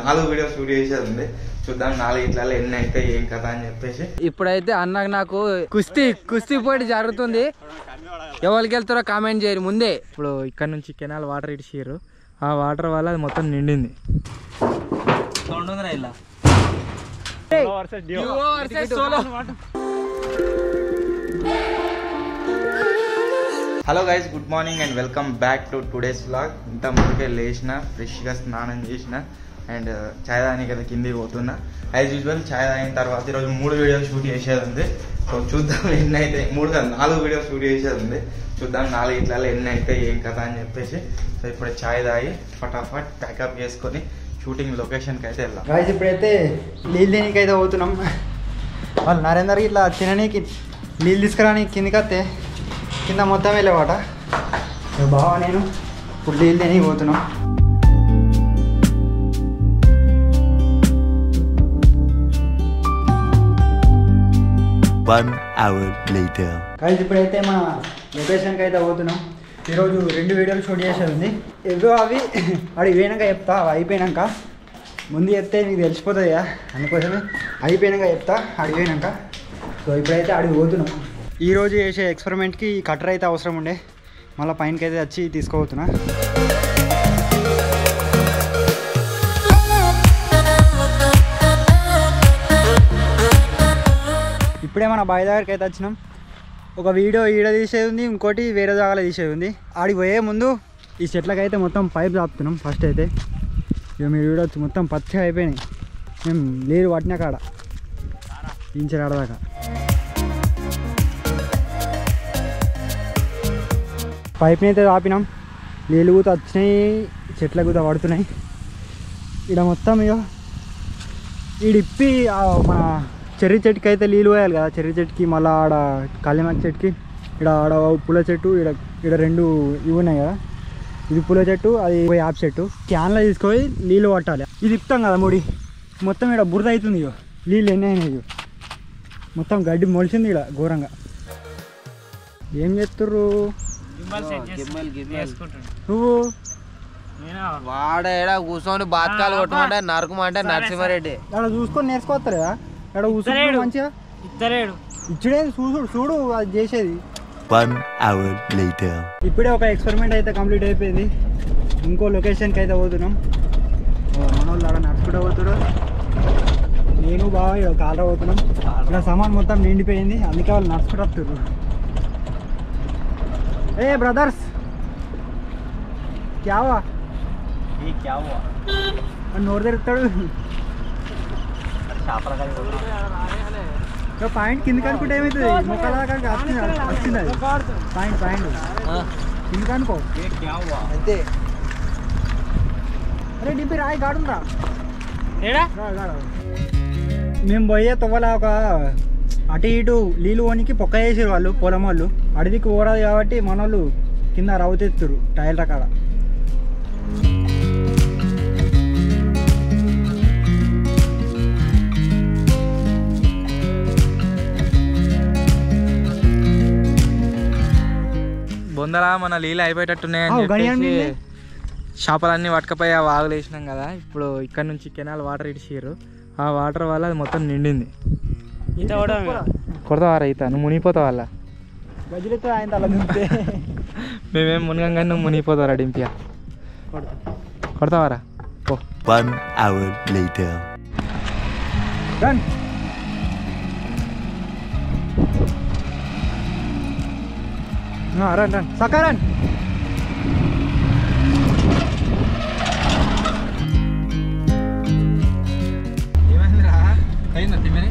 4 videos shoot చేసేది ఉంది. చూద్దాం 4 ఇట్లలో ఎన్ని అయితే ఏం కదా అని చెప్పేసి. ఇప్పుడైతే అన్నకు నాకు కుస్తీ పోటీ జరుగుతుంది. ఎవరికి వెళ్తారో కామెంట్ చేయరు ముందే. ఇప్పుడు ఇక్కడ నుంచి కెనాల్ వాటర్ ఇడిచారు. ఆ వాటర్ వల్ల అది మొత్తం నిండింది. Hello guys, good morning and welcome back to today's vlog. ఇంత ముందుకే లేచిన, ఫ్రెష్గా స్నానం చేసిన అండ్ ఛాయ్ తాగడానికి కదా కిందికి పోతున్నా. యాజ్ యూజువల్ ఛాయ్ తాగిన తర్వాత ఈరోజు 3 వీడియోలు షూట్ చేసేది ఉంది. సో చూద్దాం ఎన్ని అయితే 4 వీడియోలు షూట్ చేసేది ఉంది. చూద్దాం 4 ఇట్లలో ఎన్ని అయితే ఏం కదా అని చెప్పేసి. సో ఇప్పుడు ఛాయ్ తాగి ఫటాఫట్ ప్యాకప్ చేసుకొని షూటింగ్ లొకేషన్కి అయితే వెళ్దాం. గాయస్ ఇప్పుడైతే నీళ్ళు తినకి అయితే పోతున్నాం. వాళ్ళు నరేందర్కి ఇట్లా తిననీకి నీళ్ళు తీసుకురానికి కిందికి వస్తే కింద మొత్తం వెళ్ళేవాట. బాగా నేను ఇప్పుడు నీళ్ళు తినకి పోతున్నాం. గాయస్ ఇప్పుడైతే మన లొకేషన్కి అయితే పోతున్నాం. ఈరోజు 2 వీడియోలు షూట్ చేసేది ఉంది. ఏవో అవి అడిగి పోయినాక చెప్తా. అవి అయిపోయినాక ముందు చెప్తే నీకు తెలిసిపోతుంది కదా, అందుకోసమే అయిపోయినాక చెప్తా అడిగి పోయినాక. సో ఇప్పుడైతే అడిగి పోతున్నాం. ఈరోజు చేసే ఎక్స్పెరిమెంట్కి కట్టర్ అయితే అవసరం ఉండే, మళ్ళీ పైనకి అయితే వచ్చి తీసుకోబోతున్నా. ఇప్పుడే మన బావి దగ్గరికి అయితే వచ్చినాం. ఒక వీడియో ఈడ తీసేది ఉంది, ఇంకోటి వేరే జాగాలో తీసేది ఉంది. ఆడికి పోయే ముందు ఈ చెట్లకి అయితే మొత్తం పైప్ చాపుతున్నాం. ఫస్ట్ అయితే ఇక మీరు చూడవచ్చు మొత్తం పచ్చగా అయిపోయినాయి. మేము నీరు పట్టిన కాడ ఇంచరు ఆడదాకా. పైప్ని అయితే చాపినాం. నీళ్ళు కూత వచ్చినాయి, చెట్ల కూత పడుతున్నాయి. ఇక్కడ మొత్తం ఇక ఈడిప్పి మన చెర్రీ చెట్టుకి అయితే నీళ్ళు పోయాలి కదా. చెర్రీ చెట్టుకి మళ్ళీ ఆడ కాళీమాకి చెట్టుకి, ఇక్కడ ఆడ పూల చెట్టు, ఇక్కడ 2 ఇవి ఉన్నాయి కదా. ఇది పూల చెట్టు, అది యాప్ చెట్టు. క్యాన్లో తీసుకొని నీళ్ళు పట్టాలి. ఇది ఇప్పుతాం కదా ముడి, మొత్తం ఇక్కడ బురద అవుతుంది. ఇక నీళ్ళు ఎన్ని అయినాయి, మొత్తం గడ్డి మొలిచింది ఇక్కడ ఘోరంగా. ఏం చేస్తుర్రు నువ్వు? వాడ కూర్చొని బాత్కాలు కొట్టమంటే నరకమంటే నరసింహారెడ్డి అక్కడ చూసుకొని నేర్చుకోవస్తారు కదా. ఇక్కడ కూర్చొని మంచిగా ఇచ్చుడే చూడు అది చేసేది. 1 hour later. ఇప్పుడే ఒక ఎక్స్పెరిమెంట్ అయితే కంప్లీట్ అయిపోయింది. ఇంకో లొకేషన్కి అయితే పోతున్నాం. మన వాళ్ళు అక్కడ నడుచుకుంటూ పోతున్నారు, నేను బాగా ఇక్కడ కాలరా పోతున్నాం. ఇక్కడ సామాన్ మొత్తం నిండిపోయింది, అందుకే వాళ్ళు నడుచుకుంటూ వస్తున్నారు. ఏ బ్రదర్స్ క్యావా నోరు తెరుతాడు. పాయింట్ కిందికి అనుకుంటే ఏమవుతుంది, మొక్కలాగా వచ్చింది అది పాయింట్ కిందికి అనుకో అంతే. అరే డిపి రాయి గాడుందా? మేము పోయే తొవ్వల ఒక అటు ఇటు నీళ్ళు పోనీకి పొక్క వేసారు వాళ్ళు, పొలం వాళ్ళు. అడవికి పోరాదు కాబట్టి మన వాళ్ళు కింద రవ్వుతెత్తురు టైల్ రకాల. బొందలా మన నీళ్ళు అయిపోయేటట్టున్నాయని చేపలన్నీ పట్టుకపోయి ఆ వాగులు వేసినాం కదా. ఇప్పుడు ఇక్కడ నుంచి కెనాల్ వాటర్ ఇడిచారు. ఆ వాటర్ వల్ల అది మొత్తం నిండింది. కొడతావారా ఈత? నువ్వు మునిగిపోతావు వాళ్ళ గజలతో ఆయన అలా దింపితే మేమేం మునిగంగానే నువ్వు మునిగిపోతావరా డింపియా? కొడతావారా? 1 hour later. Run run run Saka run. ఏమైందిరా? అయిందా తిమ్మని?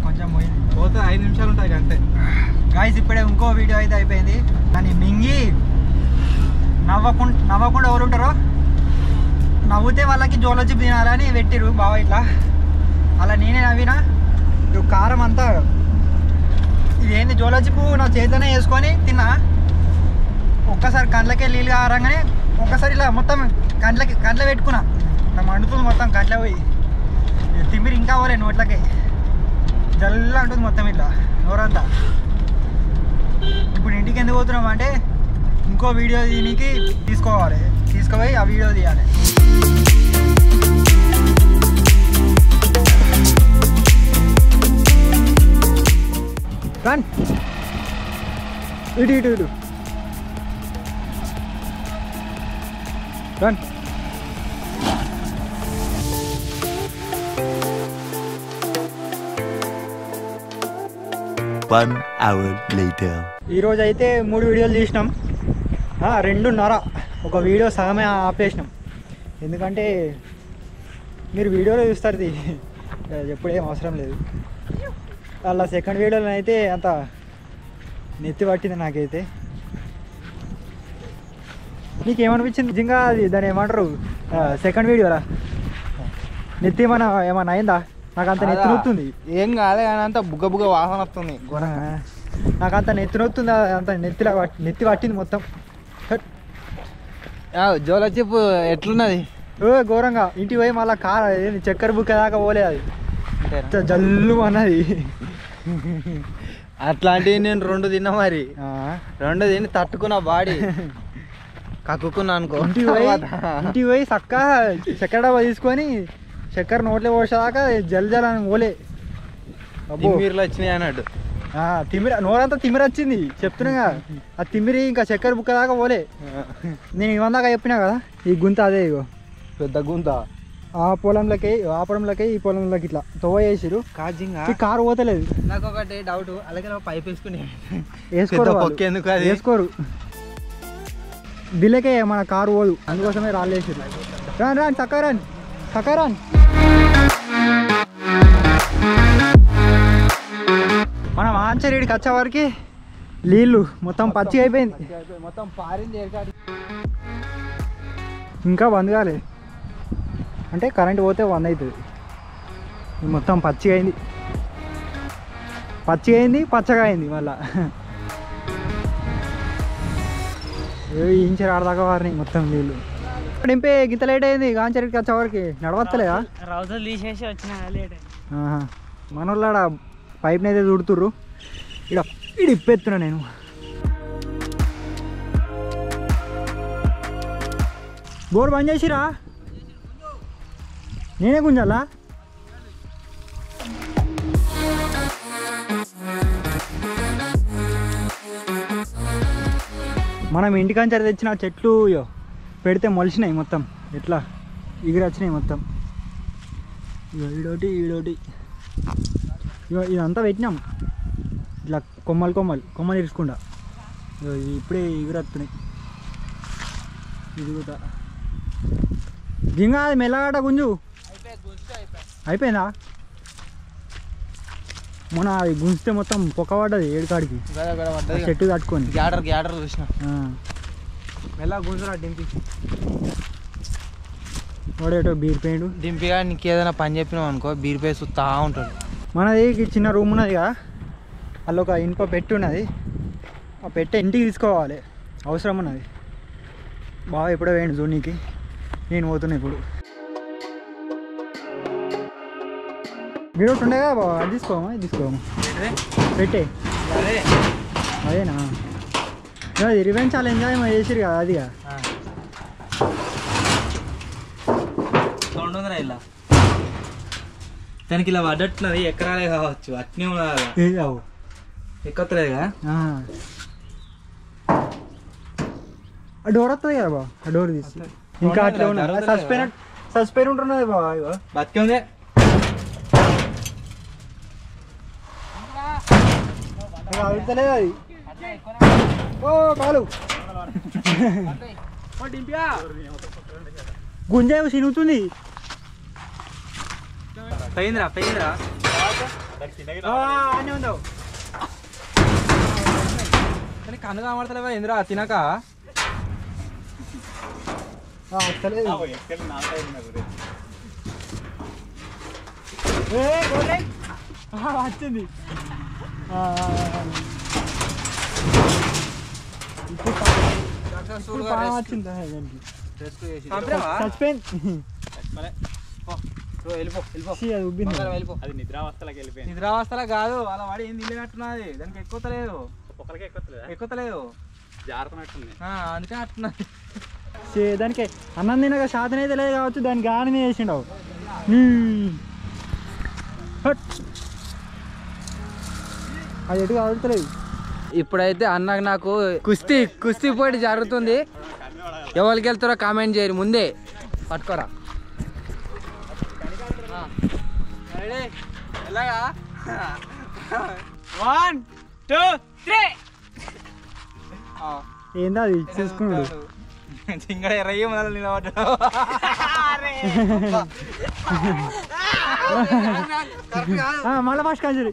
కొంచెం పోయింది, పోతే 5 నిమిషాలు ఉంటాయి అంతే. గాయస్ ఇప్పుడే ఇంకో వీడియో అయితే అయిపోయింది. కానీ మింగి నవ్వకుండా ఎవరు ఉంటారో, నవ్వుతే వాళ్ళకి జోలొచ్చి తినాలని పెట్టిరు బావ. ఇట్లా అలా నేనే నవ్వినా. ఇప్పుడు కారం అంతా ఇదేంది జోలొచ్చిపు నా చేతిలోనే వేసుకొని తిన్నా. ఒక్కసారి కండ్లకే నీళ్ళు కారంగానే ఒక్కసారి ఇలా మొత్తం కండ్ల పెట్టుకున్నా. నా మండుతుంది మొత్తం కండ్ల పోయి. తిమ్మిరి ఇంకా పోలే నోట్లకే, జల్లా ఉంటుంది మొత్తం ఇట్లా నోరంతా. ఇప్పుడు ఇంటికి ఎందుకు పోతున్నాం అంటే ఇంకో వీడియో తీయడానికి తీసుకుపోయి ఆ వీడియో తీయాలి. రన్ ఇటు ఇటు ఇటు రన్. One hour later. ఈరోజు అయితే 3 వీడియోలు తీసినాం. 2:30 ఒక వీడియో సగమే ఆపేసినాం. ఎందుకంటే మీరు వీడియోలో చూస్తారు ఎప్పుడేం అవసరం లేదు. అలా సెకండ్ వీడియోలో అయితే అంత నెత్తి పట్టింది నాకైతే. నీకేమనిపించింది నిజంగా? అది దాన్ని ఏమంటారు సెకండ్ వీడియోరా నెత్తి ఏమన్నా అయిందా? నాకు అంత నెత్తి నొత్తుంది. ఏం కాలే కానీ అంత బుగ్గ బుగ్గ వాసన వస్తుంది. నాకు అంత నెత్తి నొత్తుంది, అంత నెత్తి పట్టింది మొత్తం. జోల చెప్పు ఎట్లున్నది? ఘోరంగా. ఇంటికి పోయి మళ్ళీ చక్కెర బుక్క దాకా పోలే, అది జల్లు అన్నది. అట్లాంటివి నేను 2 తిన్నా, మరి 2 తిని తట్టుకున్న బాడీ కక్కుకున్నా అనుకో. ఇంటికి పోయి చక్క చక్కెర డబ్బా తీసుకొని చక్కెర నోట్లో పోసేదాకా జల్ అని పోలే. తిమ్మిర్లు వచ్చినాయి అన్నట్టు. తిమ్మిరి నోరంతా తిమ్మిరి వచ్చింది చెప్తున్నా. ఆ తిమ్మిరి ఇంకా చక్కెర బుక్క దాకా పోలే. నేను ఇవందాకా చెప్పినా కదా, ఈ గుంత అదే, ఇగో పెద్ద గుంత. ఆ పొలంలోకి ఈ పొలంలోకి ఇట్లా తవ్వ చేసిరు. కారు పోతలేదు. నాకు ఒకటి డౌట్, అలాగే పైప్ వేసుకుని వేసుకోరు. దిల్లకే మన కారు పోదు, అందుకోసమే రాళ్ళు వేసిరు. రాని రాని చక్క రాని. మనం ఆంచరీడికి వచ్చే వరకు నీళ్ళు మొత్తం పచ్చి అయిపోయింది, మొత్తం పారింది. ఇంకా బంద్ కాలేదు. అంటే కరెంట్ పోతే 1 అవుతుంది. మొత్తం పచ్చిగా అయింది పచ్చగా అయింది. మళ్ళా ఇంచరు ఆడదాకా వారిని మొత్తం నీళ్ళు నింపే. గింత లేట్ అయింది గాంచరికి వచ్చేవరకు. నడవత్తలేదా? రౌతులు తీసేసి వచ్చిన లేట్. మనోళ్ళ పైప్ని అయితే చుడుతుర్రు. ఇడ ఇప్పెత్తున్నా నేను. బోర్ బంద్ చేసిరా? నేనే గుంజాలా? మనం ఇంటికంచరి తెచ్చిన చెట్లు పెడితే మొలిచినాయి మొత్తం. ఎట్లా ఎగిరి వచ్చినాయి మొత్తం. ఈడోటి ఇదంతా పెట్టినాం ఇట్లా కొమ్మలు ఇరుచుకుండా. ఇప్పుడే ఎగురొస్తున్నాయి. ఇది కూడా జింగా అది మెల్లగాట గుంజు అయిపోయిందా? మొన్న అది గుంజితే మొత్తం పొక్క పడ్డది ఏడుకాడికి చెట్టు తట్టుకొని. గ్యాడర్ చూసిన మెల్ల గుంజురా డింపి. వాడేటో బీర్ పెయింట్ డింపిగా నీకు ఏదైనా పని చెప్పినావు అనుకో, బీర్ పే చూస్తా ఉంటాడు. మనది చిన్న రూమ్ ఉన్నది కదా, అందులో ఒక ఇనుప పెట్టి ఉన్నది. ఆ పెట్టె ఇంటికి తీసుకోవాలి, అవసరం ఉన్నది. బాగా ఎప్పుడో వేయండి జోనీకి. నేను పోతున్నా ఇప్పుడు. గిడోటి ఉండే కదా బాబా, అది తీసుకోమా పెట్టే. అదేనా? అది రివెంజ్ చాలా ఎంజాయ్ చేసిరు కదా, అదిగా. ఇలా దానికి ఇలా పడ్డట్టున్నది. ఎకరాలే కావచ్చు, అట్నే ఉన్నది. ఎక్కలేదుగా ఆ డోర్ వస్తుంది కదా బా, ఆ డోర్ తీసి ఇంకా అట్లా ఉన్నది. సస్పెన్ ఉంటున్నది బాబా. బతికే ఉంది. అడుగుతలేదు అది. ఓ కాలు గుంజాయి సినుగుతుంది. పోయిందిరా అన్నీ ఉందావు. కానీ కన్ను కామడతలేవా ఇందిరా తినక? వస్తలేదు. వచ్చింది. ఇప్పుడు వచ్చింది. నిద్రావస్థలా కాదు, అలా వాడి ఏం తినట్టున్నది. దానికి ఎక్కుతలేదు. అందుకే అట్టున్నది. దానికి అన్నం తినక శాతం అయితే లేదు కావచ్చు, దానికి గాని వేసిండవు. అది ఎటు కదులుతలేదు. ఇప్పుడైతే అన్నకు నాకు కుస్తీ పోటీ జరుగుతుంది. ఎవరికి వెళ్తారో కామెంట్ చేయరు, ముందే పట్టుకోరా. ఎలాగా 1 2 3 ఏందా అది చూసుకున్నాడు. ఇంకా రయ్య మొదలు నిలబడ్డాడు. మళ్ళీ ఫస్ట్ కంజరి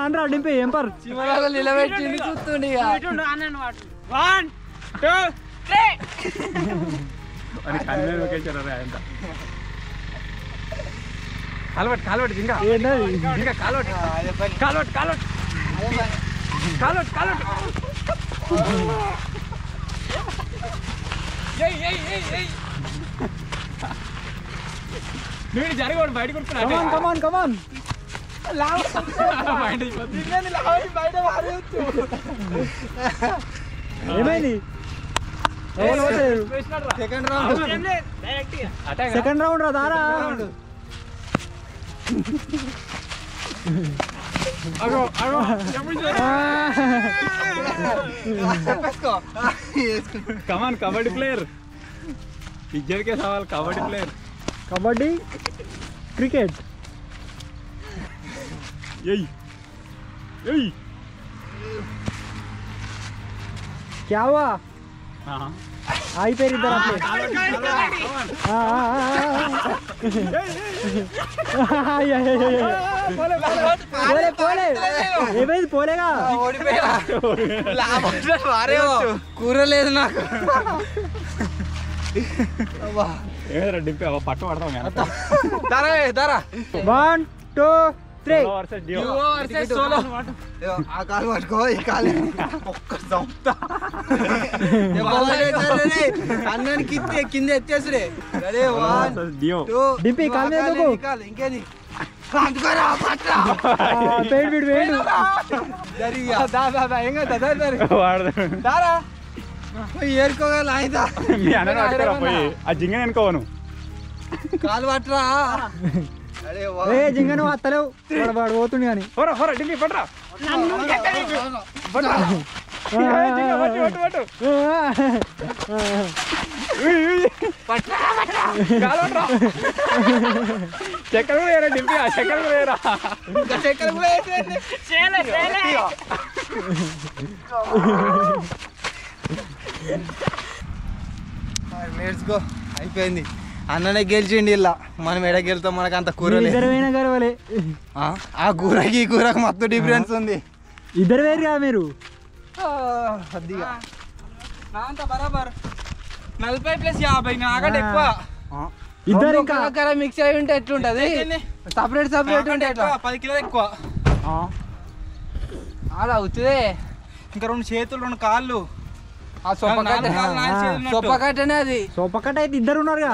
అనరా డింపి ఎంపర్ చివరలో నిలబెట్టింది చూస్తుండే. 1 2 3 కాలువట్టు ఇంకా ఏంటది ఇంకా కాలువట్టు నువ్వు జరగడు బయట కమాన్ కమాన్ కమాన్ ఏమైంది సెకండ్ రౌండ్ రా దారా కమాన్ కబడ్డీ ప్లేయర్ ఇద్దరికే సవాల్ కబడ్డీ ప్లేయర్ కబడ్డీ క్రికెట్ क्या हुआ అయిపోయారు ఇద్దరు అట్లే ఏమైంది పోలేగా కూర లేదు నాకు. పట్టు పడతాం 1 2 3 ఆ కాలు పట్టుకో, ఈ కాలు అన్నానికి కింద ఎత్తేసుడే. డింపి కాలు మీద ఇంకేది వేడు వేడు ఏరుకోగల ఆయన ఆ జింగ అనుకోవను కాలు పట్టరా. ఏ జింగ నువ్వు అత్తలేవు వాడు పోతుండు కానీ డింపి పట్రా చక్కెర కూడా వేరా డింపి చక్కెర కూడా వేరా చక్కెర కూడా లెట్స్ గో. అయిపోయింది, అన్ననే గెలిచిండి. ఇలా మనం ఎడ గెలుతాం, మనకు అంత కూర ఇద్దరు గర్వలే. ఆ కూరకి ఈ కూరకు మొత్తం డిఫరెన్స్ ఉంది. ఇద్దరు వేరుగా మీరు బరాబర్ 40+50 నాకంటే ఎక్కువ. ఇద్దరు ఇంకా మిక్స్ అయి ఉంటే ఎట్లుంటది, సపరేట్ ఉంటే 10 కిలోలు ఎక్కువ. అది అవుతుందే. ఇంకా 2 చేతులు 2 కాళ్ళు సొప్పకట్టనే అది. సోపకట్ట అయితే ఇద్దరు ఉన్నారుగా.